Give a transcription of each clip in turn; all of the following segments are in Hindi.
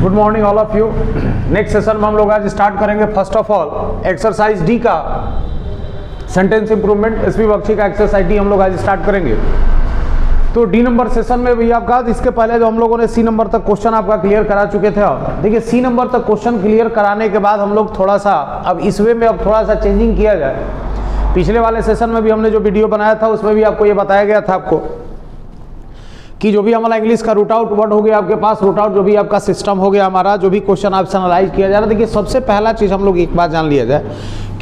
Good morning all of you. Next session में हम लोग आज स्टार्ट करेंगे first of all exercise D का सेंटेंस इंप्रूवमेंट। एसपी बख्शी का एक्सरसाइज डी हम लोग आज स्टार्ट करेंगे। तो डी नंबर सेशन में भी आपका इसके पहले जो हम लोगों ने सी नंबर तक क्वेश्चन आपका क्लियर करा चुके थे। और देखिए सी नंबर तक क्वेश्चन क्लियर कराने के बाद हम लोग थोड़ा सा अब इस वे में अब थोड़ा सा चेंजिंग किया जाए। पिछले वाले सेशन में भी हमने जो वीडियो बनाया था उसमें भी आपको ये बताया गया था आपको कि जो भी हमारा इंग्लिश का रूट आउट वर्ड हो गया आपके पास, रूट आउट जो भी आपका सिस्टम हो गया हमारा, जो भी क्वेश्चन आपसे एनालाइज किया जा रहा है। देखिए सबसे पहला चीज़ हम लोग एक बात जान लिया जाए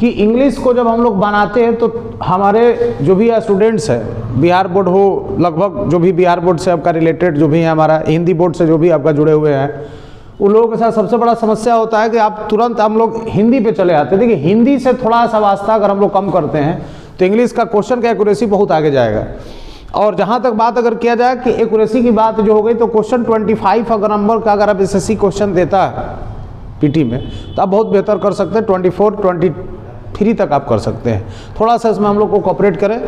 कि इंग्लिश को जब हम लोग बनाते हैं तो हमारे जो भी स्टूडेंट्स हैं, बिहार बोर्ड हो, लगभग जो भी बिहार बोर्ड से आपका रिलेटेड जो भी है, हमारा हिंदी बोर्ड से जो भी आपका जुड़े हुए हैं, उन लोगों के साथ सबसे बड़ा समस्या होता है कि आप तुरंत हम लोग हिंदी पे चले आते हैं। देखिए हिंदी से थोड़ा सा वास्ता अगर हम लोग कम करते हैं तो इंग्लिश का क्वेश्चन का एक्यूरेसी बहुत आगे जाएगा। और जहाँ तक बात अगर किया जाए कि एक्यूरेसी की बात जो हो गई तो क्वेश्चन 25 अगर नंबर का अगर आप एसएससी क्वेश्चन देता है पीटी में तो आप बहुत बेहतर कर सकते हैं। 24, 23 तक आप कर सकते हैं। थोड़ा सा इसमें हम लोग को कोऑपरेट करें,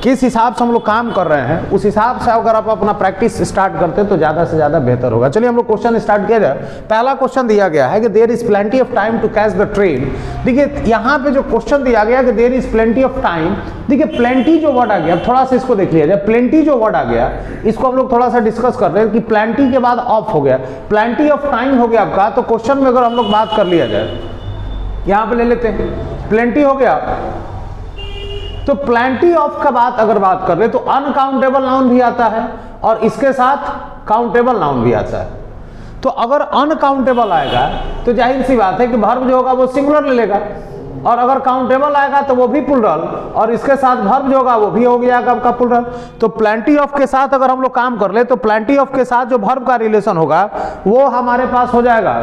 किस हिसाब से हम लोग काम कर रहे हैं उस हिसाब से अगर आप अपना प्रैक्टिस स्टार्ट करते हैं तो ज़्यादा से ज़्यादा बेहतर होगा। चलिए हम लोग क्वेश्चन स्टार्ट किया जाए। पहला क्वेश्चन दिया गया है कि there is plenty of time to catch the train. देखिए यहाँ पे जो क्वेश्चन दिया गया कि there is plenty of time, देखिए प्लेंटी जो वर्ड आ गया, थोड़ा सा इसको देख लिया जाए। प्लेंटी जो वर्ड आ गया इसको हम लोग थोड़ा सा डिस्कस कर रहे हैं कि प्लेंटी के बाद ऑफ हो गया, प्लेंटी ऑफ टाइम हो गया आपका। तो क्वेश्चन में अगर हम लोग बात कर लिया जाए, यहाँ पे ले लेते हैं प्लेंटी हो गया, तो प्लेंटी ऑफ का बात अगर बात कर रहे तो अनकाउंटेबल नाउन भी आता है और इसके साथ काउंटेबल नाउन भी आता है। तो अगर अनकाउंटेबल आएगा तो जाहिर सी बात है कि वर्ब जो होगा वो सिंगुलर ले लेगा, और अगर काउंटेबल आएगा तो वो भी प्लूरल, और इसके साथ वर्ब जो होगा वो भी हो गया आपका प्लूरल। तो प्लेंटी ऑफ के साथ अगर हम लोग काम कर ले तो प्लेंटी ऑफ के साथ जो वर्ब का रिलेशन होगा वो हमारे पास हो जाएगा,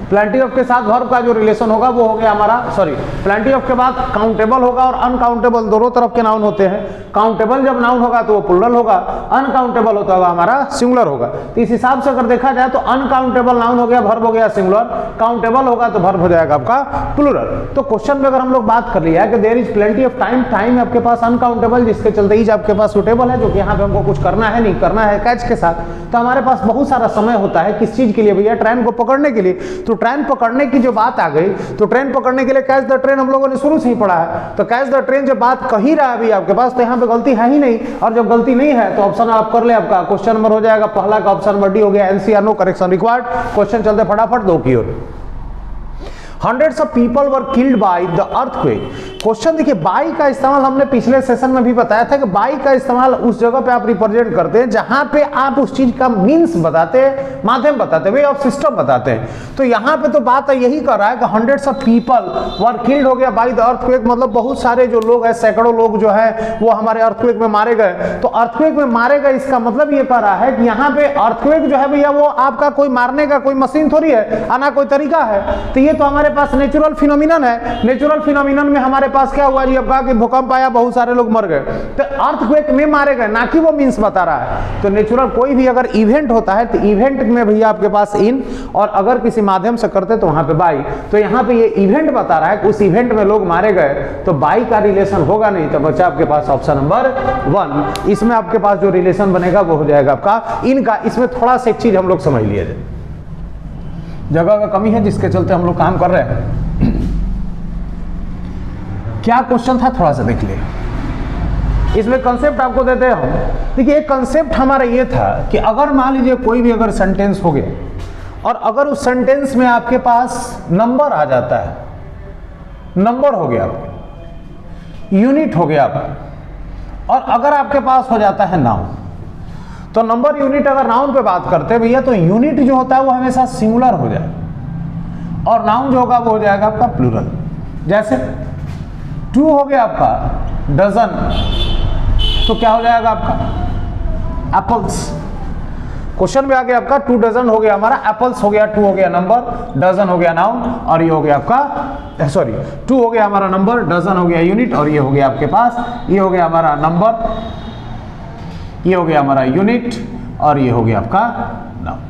प्लेंटी ऑफ के साथ वर्ब का जो रिलेशन होगा वो हो गया हमारा, सॉरी, प्लेंटी ऑफ के बाद काउंटेबल होगा और अनकाउंटेबल दोनों तरफ के नाउन होते हैं। काउंटेबल जब नाउन होगा तो वो प्लूरल होगा, अनकाउंटेबल होता होगा हमारा सिंगुलर होगा। तो इस हिसाब से अगर देखा जाए तो अनकाउंटेबल नाउन हो गया, वर्ब हो गया सिंगुलर, काउंटेबल होगा तो वर्ब हो जाएगा आपका प्लूरल। तो क्वेश्चन में अगर हम लोग बात कर लिया है कि there is plenty of time, time आपके पास अनकाउंटेबल जिसके चलते इज आपके पास सुटेबल है, जो कि यहाँ पे हमको कुछ करना है नहीं करना है कैच के साथ। तो हमारे पास बहुत सारा समय होता है किस चीज के लिए भैया, ट्रेन को पकड़ने के लिए। तो ट्रेन पकड़ने की जो बात आ गई तो ट्रेन पकड़ने के लिए कैच द ट्रेन हम लोगों ने शुरू से ही पढ़ा है। तो कैच द ट्रेन जब बात कही रहा है अभी आपके पास तो यहाँ पे गलती है ही नहीं, और जब गलती नहीं है तो ऑप्शन आप कर ले, आपका क्वेश्चन नंबर हो जाएगा पहला का ऑप्शन नंबर डी हो गया, NCR no correction required. Question चलते फटाफट दो की ओर। Hundreds of people were killed by the earthquake। Question देखिए बाई का इस्तेमाल हमने पिछले सेशन में भी बताया था कि बाई का इस्तेमाल उस जगह पे आप रिप्रेजेंट करते हैं जहां पे आप उस चीज का मीन्स बताते हैं, माध्यम बताते हैं, वे ऑफ सिस्टम बताते हैं। तो यहाँ पे तो बात यही कर रहा है कि hundreds of people were killed हो गया बाई द अर्थक्वेक, मतलब बहुत सारे जो लोग हैं, सैकड़ों लोग जो है वो हमारे अर्थक्वेक में मारे गए। तो अर्थक्वेक में मारे गए इसका मतलब ये कर रहा है कि यहाँ पे अर्थक्वेक जो है भैया वो आपका कोई मारने का कोई मशीन थोड़ी है, आना कोई तरीका है। तो ये तो हमारे पास नेचुरल फिनोमिनन है। नेचुरल फिनोमिनन में हमारे पास क्या हुआ जी, अब कहा कि भूकंप आया, बहुत सारे लोग मर गए, तो अर्थक्वेक में मारे गए, ना कि वो मींस बता रहा है। तो नेचुरल कोई भी अगर इवेंट होता है तो इवेंट में भैया आपके पास इन, और अगर किसी माध्यम से करते तो वहां पे बाई। तो यहाँ पे ये इवेंट बता रहा है कि उस इवेंट में लोग मारे गए, तो बाई का रिलेशन होगा नहीं। तो बच्चा आपके पास ऑप्शन नंबर 1, इसमें आपके पास जो रिलेशन बनेगा वो हो जाएगा आपका इनका। इसमें थोड़ा सा एक चीज हम लोग समझ लिया जाए, जगह का कमी है जिसके चलते हम लोग काम कर रहे हैं। क्या क्वेश्चन था थोड़ा सा देख लिए, इसमें कंसेप्ट आपको देते हैं हम। देखिए एक कंसेप्ट हमारा ये था कि अगर मान लीजिए कोई भी अगर सेंटेंस हो गया और अगर उस सेंटेंस में आपके पास नंबर आ जाता है, नंबर हो गया आपका, यूनिट हो गया आपका, और अगर आपके पास हो जाता है नाउन, तो नंबर यूनिट अगर नाउन पे बात करते हैं भैया तो यूनिट जो होता है वो हमेशा सिंगुलर हो जाए और नाउन जो होगा वो हो जाएगा आपका प्लूरल। जैसे 2 हो गया आपका डजन, तो क्या हो जाएगा आपका एप्पल्स। क्वेश्चन में आ गया आपका 2 डजन हो गया हमारा, एप्पल्स हो गया, 2 हो गया नंबर, डजन हो गया नाउन, और ये हो गया आपका, सॉरी 2 हो गया हमारा नंबर, डजन हो गया यूनिट, और ये हो गया आपके पास, ये हो गया हमारा नंबर, ये हो गया हमारा यूनिट, और ये हो गया आपका नाउन।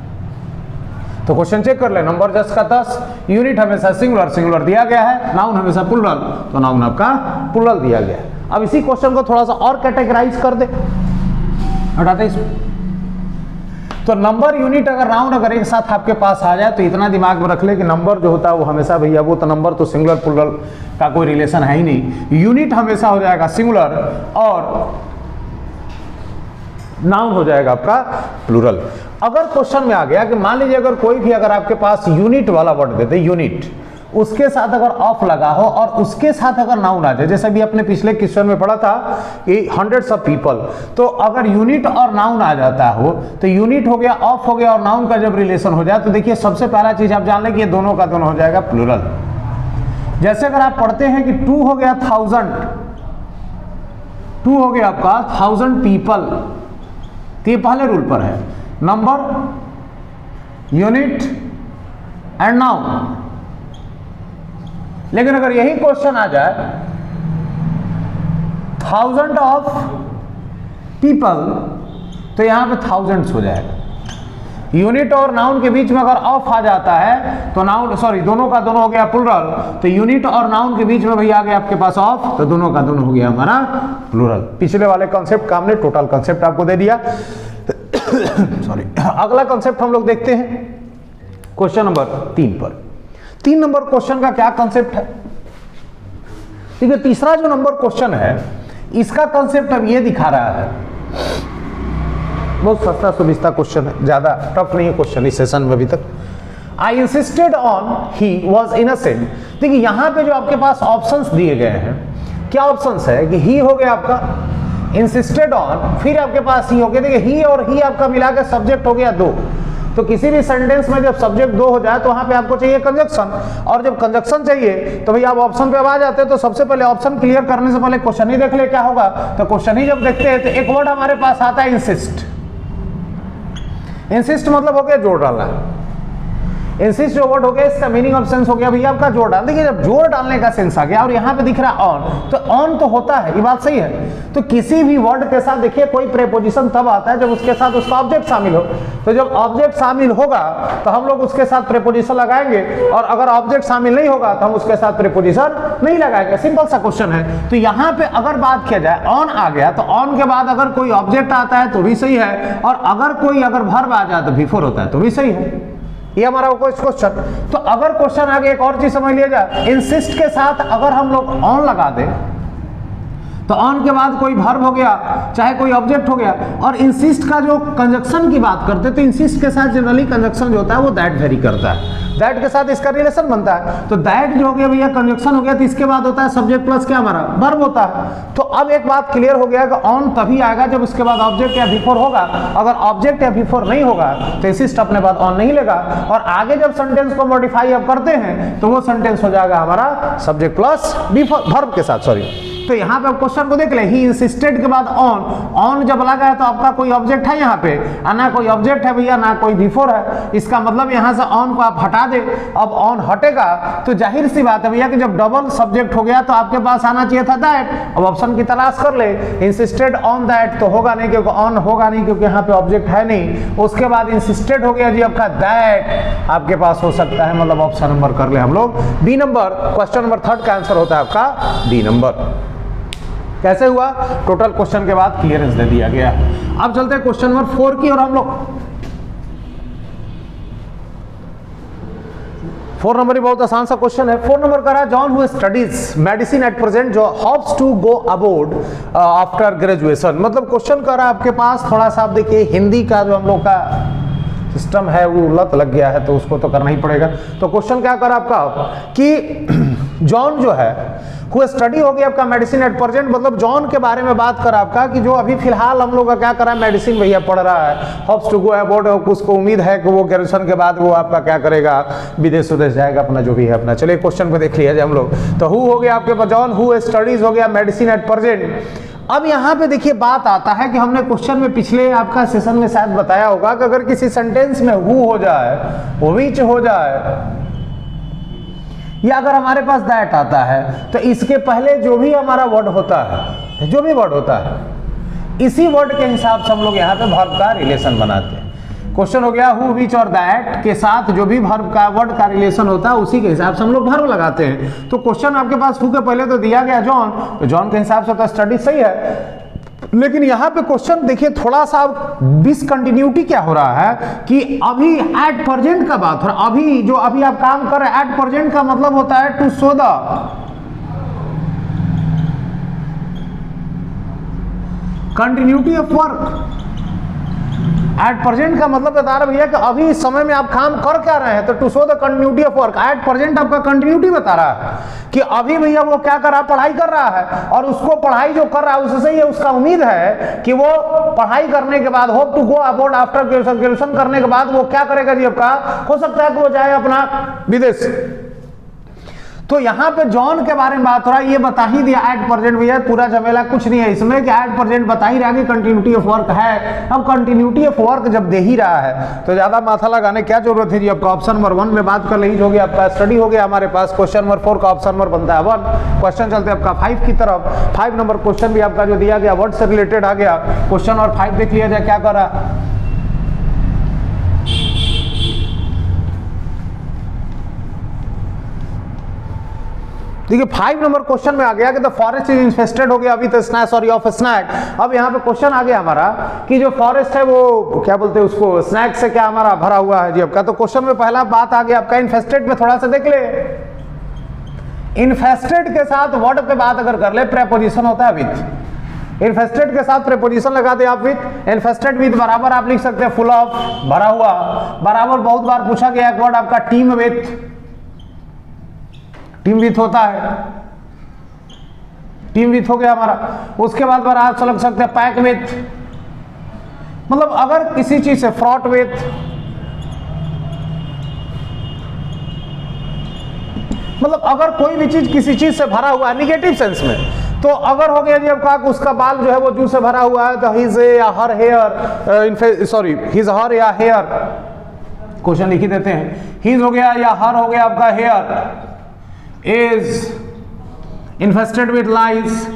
तो क्वेश्चन चेक कर ले, नंबर 10 का 10, यूनिट हमेशा सिंगुलर, सिंगुलर दिया गया है, नाउन हमेशा प्लूरल, तो नाउन आपका प्लूरल दिया गया है। अब इसी क्वेश्चन को थोड़ा सा और कैटेगराइज कर दे, हटाते इसमें। तो नंबर यूनिट अगर नाउन अगर एक साथ आपके पास आ जाए तो इतना दिमाग में रख ले कि नंबर जो होता है वो हमेशा भैया वो तो नंबर तो सिंगुलर प्लूरल का कोई रिलेशन है ही नहीं, यूनिट हमेशा हो जाएगा सिंगुलर और नाउन हो जाएगा आपका प्लूरल। अगर क्वेश्चन में आ गया कि मान लीजिए अगर कोई भी अगर आपके पास यूनिट वाला वर्ड देते, यूनिट, उसके साथ अगर ऑफ लगा हो और उसके साथ अगर नाउन आ जाए, जैसे भी अपने पिछले क्वेश्चन में पढ़ा था कि हंड्रेड्स ऑफ पीपल, तो अगर यूनिट और नाउन आ जाता हो तो यूनिट हो गया, ऑफ हो गया और नाउन का जब रिलेशन हो जाए तो देखिए सबसे पहला चीज आप जान लें कि ये दोनों का दोनों हो जाएगा प्लूरल। जैसे अगर आप पढ़ते हैं कि 2 हो गया 1000, 2 हो गया आपका 1000 पीपल, तो ये पहले रूल पर है, नंबर, यूनिट एंड नाउन। लेकिन अगर यही क्वेश्चन आ जाए 1000 ऑफ पीपल, तो यहां पे थाउजेंड्स हो जाएगा। यूनिट और नाउन के बीच में अगर ऑफ आ जाता है तो नाउन, सॉरी, दोनों का दोनों हो गया प्लूरल, तो यूनिट और नाउन के बीच में भैया आ गया आपके पास ऑफ, तो दोनों का दोनों हो गया हमारा प्लूरल। पिछले वाले कॉन्सेप्ट का हमने टोटल कॉन्सेप्ट आपको दे दिया। सॉरी, अगला कॉन्सेप्ट हम लोग देखते हैं क्वेश्चन नंबर 3 पर। 3 नंबर क्वेश्चन का क्या कॉन्सेप्ट है? ठीक है, तीसरा जो नंबर क्वेश्चन है इसका कॉन्सेप्ट अब ये दिखा रहा है, बहुत सस्ता सुविस्ता क्वेश्चन है, ज्यादा टफ नहीं है क्वेश्चन इस सेशन में अभी तक। आई insisted on he was innocent. देखिए यहां पे जो आपके पास ऑप्शंस दिए गए हैं, क्या ऑप्शंस है कि ही हो गया आपका, इंसिस्टेड ऑन, फिर आपके पास ही हो गया। देखिए ही और ही आपका मिला के सब्जेक्ट हो गया 2, तो किसी भी सेंटेंस में जब सब्जेक्ट 2 हो जाए तो वहां पे आपको चाहिए कंजक्शन, और जब कंजक्शन चाहिए तो भैया आप ऑप्शन पे अब आ जाते हैं। तो सबसे पहले ऑप्शन क्लियर करने से पहले क्वेश्चन ही देख ले क्या होगा। तो क्वेश्चन ही जब देखते हैं तो एक वर्ड हमारे पास आता है इंसिस्ट। इंसिस्ट मतलब हो गया जोर डालना। इंसिस्ट जो वर्ड हो गया इसका मीनिंग ऑफ सेंस हो गया भैया आपका जोर डाल। देखिए जब जोर डालने का सेंस आ गया और यहाँ पे दिख रहा है ऑन, तो ऑन तो होता है, ये बात सही है। तो किसी भी वर्ड के साथ देखिए कोई प्रेपोजिशन तब आता है जब उसके साथ उसका ऑब्जेक्ट शामिल हो। तो जब ऑब्जेक्ट शामिल होगा तो हम लोग उसके साथ प्रेपोजिशन लगाएंगे, और अगर ऑब्जेक्ट शामिल नहीं होगा तो हम उसके साथ प्रेपोजिशन नहीं लगाएंगे। सिंपल सा क्वेश्चन है। तो यहाँ पे अगर बात किया जाए ऑन आ गया तो ऑन के बाद अगर कोई ऑब्जेक्ट आता है तो भी सही है, और अगर कोई अगर वर्ब आ जाए तो बिफोर होता है तो भी सही है। ये हमारा क्वेश्चन। तो अगर क्वेश्चन आगे एक और चीज समझ लिया जाए, इंसिस्ट के साथ अगर हम लोग ऑन लगा दें तो ऑन के बाद कोई वर्ब हो गया चाहे कोई ऑब्जेक्ट हो गया, और इंसिस्ट का जो कंजक्शन की बात करते हैं तो इंसिस्ट के साथ जनरली कंजक्शन जो होता है वो दैट वेरी करता है, दैट के साथ इसका रिलेशन बनता है। तो दैट जो हो गया भैया कंजक्शन हो गया, तो इसके बाद होता है सब्जेक्ट प्लस क्या हमारा वर्ब होता है। तो अब एक बात क्लियर हो गया कि ऑन तभी आएगा जब उसके बाद ऑब्जेक्ट या बिफोर होगा। अगर ऑब्जेक्ट या बिफोर नहीं होगा तो इंसिस्ट अपने बाद ऑन नहीं लेगा, और आगे जब सेंटेंस को मॉडिफाई अब करते हैं तो वो सेंटेंस हो जाएगा हमारा सब्जेक्ट प्लस बिफोर वर्ब के साथ, सॉरी। तो यहाँ पे क्वेश्चन को देख ले, ही इंसिस्टेड के बाद ऑन, ऑन जब लगा है तो आपका कोई ऑब्जेक्ट है यहाँ पे, ना कोई ऑब्जेक्ट है भैया ना कोई बिफोर है। इसका मतलब यहाँ से ऑन को आप हटा दे, अब ऑन हटेगा तो जाहिर सी बात है भैया कि जब डबल सब्जेक्ट हो गया तो आपके पास आना चाहिए था दैट। अब ऑप्शन की तलाश कर ले, इंसिस्टेड ऑन दैट तो होगा नहीं क्योंकि ऑन होगा नहीं क्योंकि यहाँ पे ऑब्जेक्ट है नहीं। उसके बाद इंसिस्टेड हो गया जी आपका दैट आपके पास हो सकता है, मतलब ऑप्शन नंबर कर ले हम लोग बी नंबर। क्वेश्चन नंबर 3 का आंसर होता है आपका बी नंबर। कैसे हुआ? टोटल क्वेश्चन के बाद क्लियरेंस दे दिया गया। अब चलते हैं क्वेश्चन नंबर 4 की, और हम लोग 4 नंबर ही बहुत आसान सा क्वेश्चन है। 4 नंबर का रहा, John who studies medicine at present जो hopes to go abroad after graduation. मतलब क्वेश्चन कर रहा है आपके पास थोड़ा सा, आप देखिए हिंदी का जो हम लोग का सिस्टम है वो लत लग गया है तो उसको तो करना ही पड़ेगा। तो क्वेश्चन क्या कर आपका कि जॉन जो है वो स्टडी हो गया आपका मेडिसिन एट प्रेजेंट, मतलब जॉन के बारे में बात कर आपका कि जो अभी फिलहाल हम लोग का क्या करा मेडिसिन भैया पढ़ रहा है, होप्स टू गो अबॉर्ड, उसको उम्मीद है कि वो ग्रेजुएशन के बाद वो आपका क्या करेगा, विदेश उदेश जाएगा, अपना जो भी है अपना। चलिए क्वेश्चन को देख लिया जाए हम लोग। तो हु हो गया आपके पास जॉन हु स्टडीज हो गया मेडिसिन एट प्रेजेंट। अब यहाँ पे देखिए बात आता है कि हमने क्वेश्चन में पिछले आपका सेशन में शायद बताया होगा कि अगर किसी सेंटेंस में हु हो जाए, व्हिच हो जाए, या अगर हमारे पास दैट आता है तो इसके पहले जो भी हमारा वर्ड होता है, जो भी वर्ड होता है, इसी वर्ड के हिसाब से हम लोग यहाँ पे वर्ब का रिलेशन बनाते हैं। क्वेश्चन हो गया हु, विच और दैट के साथ जो भी वर्ब का वर्ड का रिलेशन होता है उसी के हिसाब से हम लोग वर्ब लगाते हैं। तो क्वेश्चन आपके पास हु के पहले तो दिया गया जॉन, तो जॉन के हिसाब से तो स्टडी सही है। लेकिन यहां पे क्वेश्चन देखिए थोड़ा सा डिसकंटिन्यूटी क्या हो रहा है कि अभी एट प्रेजेंट का बात हो रहा है। अभी जो अभी आप काम कर रहे हैं एट प्रेजेंट का मतलब होता है to show the continuity of work. At present का मतलब बता रहा भैया कि अभी इस समय में आप काम कर क्या रहे हैं, तो to show the continuity of work. At present आपका कंटिन्यूटी बता रहा है कि अभी भैया वो क्या कर रहा है, पढ़ाई कर रहा है, और उसको पढ़ाई जो कर रहा है उससे ये उसका उम्मीद है कि वो पढ़ाई करने के बाद hope to go abroad after graduation करने के बाद वो क्या करेगा जी, आपका हो सकता है कि वो जाए अपना विदेश। तो यहां पे जॉन के बारे में बात हो रहा है, ये बता ही दिया एट प्रेजेंट भैया, पूरा झमेला कुछ नहीं है इसमें कि एट प्रेजेंट बता ही रहा कि कंटिन्यूटी ऑफ वर्क है। अब कंटिन्यूटी ऑफ वर्क जब दे ही रहा है तो ज्यादा माथा लगाने क्या जरूरत है जी। आपका ऑप्शन नंबर 1 में बात कर ली, हो गया आपका स्टडी हो गया हमारे पास। क्वेश्चन नंबर 4 का ऑप्शन नंबर बनता है 1। क्वेश्चन चलते हैं आपका 5 की तरफ। 5 नंबर क्वेश्चन भी आपका जो दिया गया वर्ड से रिलेटेड आ गया क्वेश्चन, और 5 देख लिया जाए क्या कर रहा है। देखिए 5 नंबर क्वेश्चन में आ गया कि द फॉरेस्ट इज इन्फेस्टेड हो गया अभी तो स्नैक सॉरी ऑफ स्नैक। अब यहाँ पे क्वेश्चन आ गया हमारा कि जो फॉरेस्ट है वो क्या बोलते हैं उसको, स्नैक से क्या हमारा भरा हुआ है जी आपका। तो क्वेश्चन में पहला बात आ गया आपका इन्फेस्टेड में, थोड़ा सा देख ले। इन्फेस्टेड के साथ वर्ड पे बात अगर कर ले प्रेपोजिशन होता है विथ। इन्फेस्टेड के साथ प्रेपोजिशन लगा दे आप विथ। इन्फेस्टेड विथ बराबर आप लिख सकते हैं फुल ऑफ, भरा हुआ। बराबर बहुत बार पूछा गया एक वर्ड आपका टीम विथ, टीम विथ होता है, टीम विथ हो गया हमारा। उसके बाद बार आप लग सकते हैं पैक विथ, मतलब अगर किसी चीज से फ्रॉट विथ, मतलब अगर कोई भी चीज किसी चीज से भरा हुआ है निगेटिव सेंस में, तो अगर हो गया जी आपका उसका बाल जो है वो जूस से भरा हुआ है तो हिज या her hair, sorry his her या हेयर, क्वेश्चन लिख ही देते हैं। हिज हो गया या हर हो गया आपका hair is infested with lice।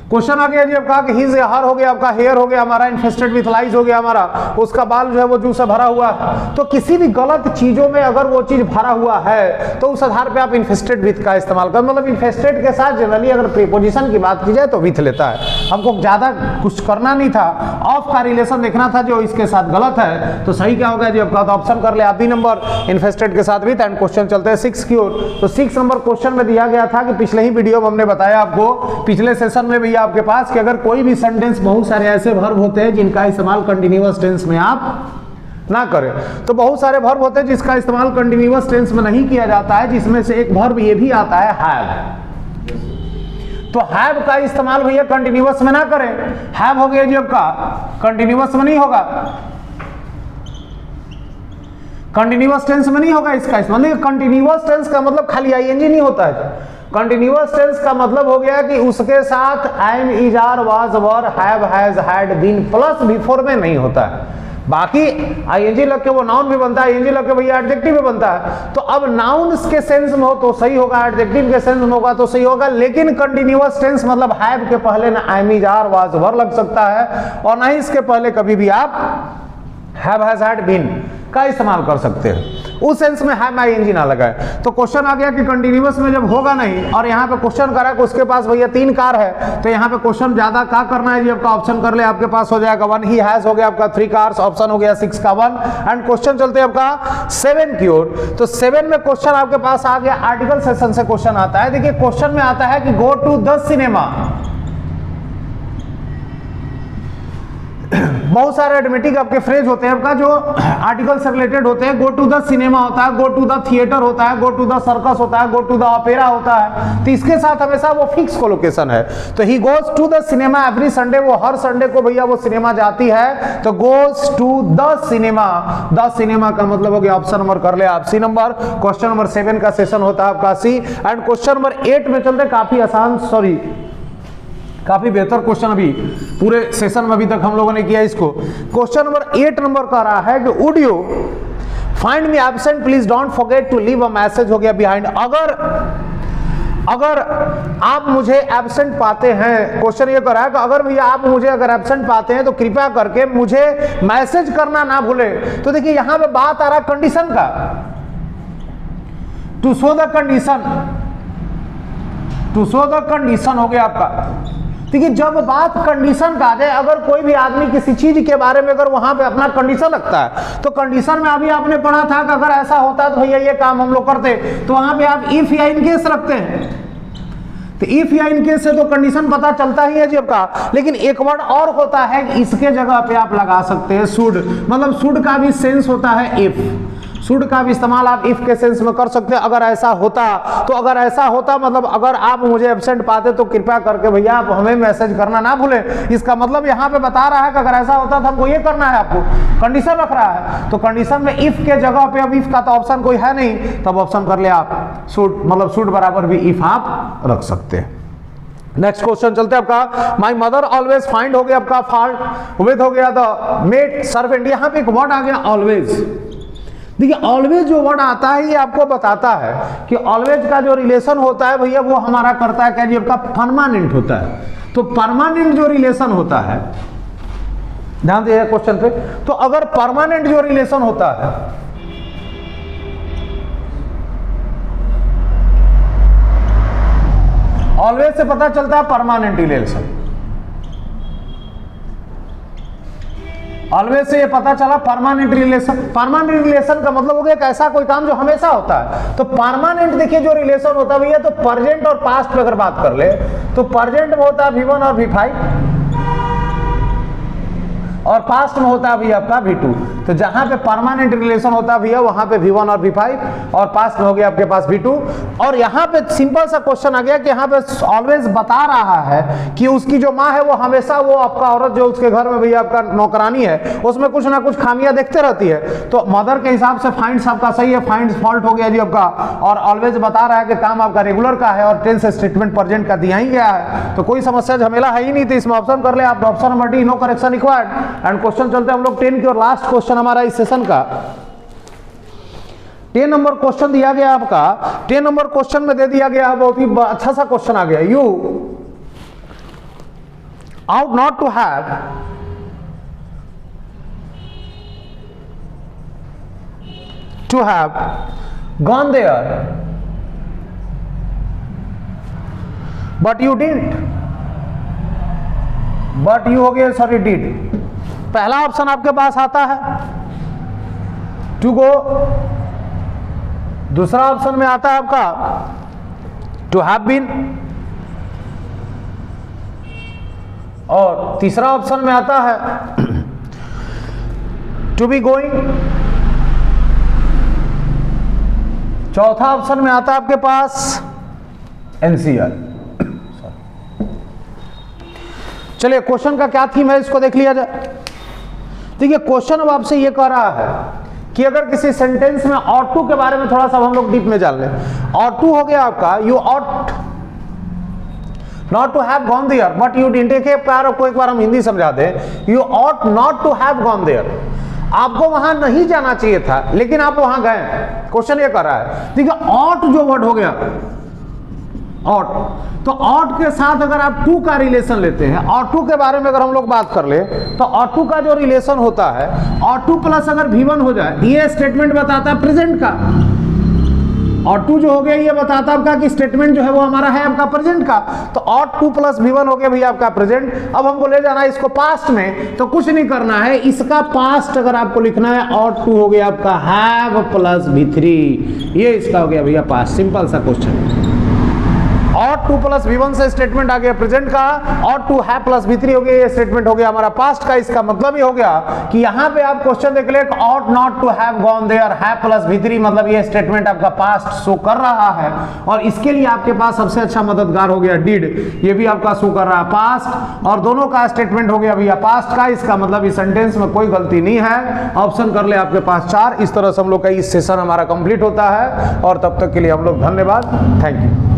Question आ गया जी आपका कि हिज या हर हो गया आपका हेयर हो गया हमारा, इन्फेस्टेड विथ लाइज हो गया हमारा, उसका बाल जो है वो जूस से भरा हुआ है। तो किसी भी गलत चीजों में अगर वो चीज भरा हुआ है तो उस आधार पे आप इन्फेस्टेड विथ का इस्तेमाल कर, मतलब इन्फेस्टेड के साथ जनरली अगर प्रीपोजिशन की बात की जाए तो विथ लेता है। हमको ज्यादा कुछ करना नहीं था, ऑफ का रिलेशन देखना था जो इसके साथ गलत है। तो सही क्या होगा जी आपका, तो ऑप्शन कर ले आप बी नंबर, इन्फेस्टेड के साथ विथ। एंड क्वेश्चन चलते हैं 6 की ओर। तो 6 नंबर क्वेश्चन में दिया गया था कि पिछले ही वीडियो में हमने बताया आपको, पिछले सेशन में भैया आपके पास कि अगर कोई भी सेंटेंस, बहुत सारे ऐसे वर्ब होते हैं जिनका इस्तेमाल कंटीन्यूअस टेंस में आप ना करें। तो बहुत सारे वर्ब होते हैं जिसका इस्तेमाल कंटीन्यूअस टेंस में नहीं किया जाता है, जिसमें से एक वर्ब ये भी आता है हैव। तो हैव का इस्तेमाल भैया कंटीन्यूअस में ना करें। हैव हो गया जी आपका, कंटीन्यूअस में नहीं होगा, कंटीन्यूअस टेंस में नहीं होगा इसका इस्तेमाल। कंटीन्यूअस टेंस का मतलब खाली आईएनजी नहीं होता है। कंटिन्यूअस टेंस का मतलब हो गया कि उसके साथ am, is, are, was, were, have, has, had, been plus before में नहीं होता है। बाकी आईएनजी लग के वो नाउन भी बनता है, आईएनजी लग के भैया एडजेक्टिव भी बनता है। तो अब नाउन के सेंस में हो तो सही होगा, एडजेक्टिव के सेंस में होगा तो सही होगा। लेकिन कंटिन्यूअस टेंस मतलब हैव के पहले ना एम, इज, आर, वाज, वर लग सकता है, और ना ही इसके पहले कभी भी आप हैव, हैज, हैड, बीन का इस्तेमाल कर सकते हैं। उस सेंस में हैव आईएनजी ना लगाए। तो क्वेश्चन आ गया कि कंटीन्यूअस में जब होगा नहीं, और यहाँ पे क्वेश्चन करा कि उसके पास भैया 3 कार है, तो यहाँ पे क्वेश्चन ज्यादा क्या करना है जी आपका, ऑप्शन कर ले, आपके पास हो जाएगा 1 ही हैज हो गया आपका 3 कार्स, ऑप्शन हो गया 6 का 1। एंड क्वेश्चन चलते हैं आपका 7 की ओर। तो 7 में क्वेश्चन आपके पास आ गया, आर्टिकल सेशन से क्वेश्चन आता है। देखिए क्वेश्चन में आता है कि गो टू द सिनेमा। बहुत सारे एडमेटिक आपके फ्रेज होते हैं आपका जो आर्टिकल से रिलेटेड होते हैं। गो टू द सिनेमा होता है, गो टू द थिएटर होता है, गो टू द सर्कस होता है, गो टू द ऑपेरा होता है। तो इसके साथ हमेशा वो फिक्स कोलोकेशन है। तो he goes to the cinema every Sunday, वो हर संडे को भैया वो सिनेमा जाती है। तो goes to the cinema, the cinema का मतलब हो गया, ऑप्शन नंबर कर ले आप सी नंबर। क्वेश्चन नंबर 7 का सेशन होता है आपका सी। एंड क्वेश्चन नंबर 8 में चलते, काफी आसान, सॉरी काफी बेहतर क्वेश्चन अभी पूरे सेशन में अभी तक हम लोगों ने किया इसको। क्वेश्चन नंबर 8 नंबर का रहा है कि would you find me absent, please don't forget to leave a message हो गया बिहाइंड। अगर आप मुझे एब्सेंट पाते हैं, क्वेश्चन ये कर रहा है कि अगर भैया आप मुझे अगर एब्सेंट पाते हैं तो कृपया करके मुझे मैसेज करना ना भूले। तो देखिए यहां पे बात आ रहा है कंडीशन का, to show the condition. To show the condition हो गया आपका। देखिए जब बात कंडीशन का आ जाए, अगर कोई भी आदमी किसी चीज के बारे में अगर वहां पे अपना कंडीशन रखता है, तो कंडीशन में अभी आपने पढ़ा था कि अगर ऐसा होता तो भैया ये काम हम लोग करते, तो वहां पे आप इफ या इन केस रखते हैं। तो इफ या इन केस से तो कंडीशन पता चलता ही है जी आपका। लेकिन एक वर्ड और होता है कि इसके जगह पे आप लगा सकते हैं शुड, मतलब शुड का भी सेंस होता है इफ, शुड का भी इस्तेमाल आप इफ के सेंस में कर सकते हैं। अगर ऐसा होता, तो अगर ऐसा होता मतलब अगर आप मुझे एब्सेंट पाते तो कृपया करके भैया आप हमें मैसेज करना ना भूलें। इसका मतलब यहाँ पे बता रहा है कि अगर ऐसा होता तो हमको ये करना है, आपको कंडीशन रख रहा है। तो कंडीशन में इफ के जगह पे अब इफ का तो ऑप्शन कोई है नहीं, तब ऑप्शन कर ले आप शुड, मतलब शुड बराबर भी इफ आप रख सकते हैं। नेक्स्ट क्वेश्चन चलते हैं आपका। माई मदर ऑलवेज फाइंड हो गया आपका फॉल्ट विद हो गया द मेड सर्वेंट। यहाँ पे एक वर्ड आ गया ऑलवेज। देखिए ऑलवेज जो वर्ड आता है ये आपको बताता है कि ऑलवेज का जो रिलेशन होता है भैया वो हमारा करता है क्या जी आपका परमानेंट होता है। तो परमानेंट जो रिलेशन होता है, ध्यान दीजिए क्वेश्चन पे, तो अगर परमानेंट जो रिलेशन होता है, ऑलवेज से पता चलता है परमानेंट रिलेशन। ऑलवेज से ये पता चला परमानेंट रिलेशन। परमानेंट रिलेशन का मतलब हो गया एक ऐसा कोई काम जो हमेशा होता है। तो परमानेंट देखिए जो रिलेशन होता है भैया, तो प्रेजेंट और पास्ट में अगर बात कर ले तो प्रेजेंट में होता है V1 और V5 और पास्ट में होता है भैया आपका V2। तो जहां पे परमानेंट रिलेशन होता है भैया वहां पे V1 और V5 और पास्ट में हो गया आपके पास V2। और यहाँ पे सिंपल सा क्वेश्चन आ गया कि यहाँ पे ऑलवेज बता रहा है कि उसकी जो माँ है वो हमेशा, वो आपका औरत जो उसके घर में भैया आपका नौकरानी है, उसमें कुछ ना कुछ खामियां देखते रहती है। तो मदर के हिसाब से फाइंड्स आपका सही है, फाइंड्स फॉल्ट हो गया जी आपका। और ऑलवेज बता रहा है कि काम आपका रेगुलर का है और टेंस स्टेटमेंट प्रेजेंट का दिया ही गया है, तो कोई समस्या झमेला है ही नहीं। तो इसमें ऑप्शन कर ले आप, option number D, no correction required. And question चलते हैं हम लोग 10 की और लास्ट क्वेश्चन हमारा इस सेशन का। 10 नंबर क्वेश्चन दिया गया आपका। 10 नंबर क्वेश्चन में दे दिया गया, बहुत ही अच्छा सा क्वेश्चन आ गया। You ought not to have gone there but you didn't, but you हो गया सॉरी डिड। पहला ऑप्शन आपके पास आता है टू गो, दूसरा ऑप्शन में आता है आपका टू हैव बीन, और तीसरा ऑप्शन में आता है टू बी गोइंग, चौथा ऑप्शन में आता है आपके पास एनसीआर। चलिए क्वेश्चन का क्या थीम है इसको देख लिया जाए। देखिए क्वेश्चन अब आपसे ये कह रहा है कि अगर किसी सेंटेंस में ought to के बारे में थोड़ा सा हम लोग डीप में जान लें। ought to हो गया आपका you ought not to have gone there but you didn't। एक प्यार को एक बार हम हिंदी समझा दें, you ought not to have gone there। आपको वहां नहीं जाना चाहिए था लेकिन आप वहां गए। क्वेश्चन ये कर रहा है, देखिए ought जो वर्ड हो गया ought, तो ought के साथ अगर आप टू का रिलेशन लेते हैं, ought to के बारे में अगर हम लोग बात कर ले तो ought to का जो रिलेशन होता है ought to प्लस अगर V1 हो जाए, ये स्टेटमेंट बताता है प्रेजेंट का। ought to जो हो गया ये बताता है आपका कि स्टेटमेंट जो है वो हमारा है आपका प्रेजेंट का। तो ought to प्लस V1 हो गया भैया आपका प्रेजेंट। अब हमको ले जाना है इसको पास्ट में, तो कुछ नहीं करना है, इसका पास्ट अगर आपको लिखना है ought to हो गया आपका have प्लस V3, ये इसका हो गया भैया पास्ट। सिंपल सा question. ought to plus V1 से स्टेटमेंट आ गया प्रेजेंट का, ought to have plus V3 हो गया, ये स्टेटमेंट हो गया हमारा पास्ट का। इसका मतलब ये हो गया कि यहाँ पे आप क्वेश्चन देख ले, ought not to have gone there, have plus V3, मतलब ये स्टेटमेंट आपका पास्ट शो कर रहा है। और इसके लिए आपके पास सबसे अच्छा मददगार हो गया did, ये भी आपका शो कर रहा है पास्ट, और दोनों का स्टेटमेंट हो गया भैया पास्ट का। इसका मतलब इस सेंटेंस में कोई गलती नहीं है। ऑप्शन कर ले आपके पास 4। इस तरह से हम लोग का इस सेशन हमारा कंप्लीट होता है। और तब तक के लिए हम लोग धन्यवाद, थैंक यू।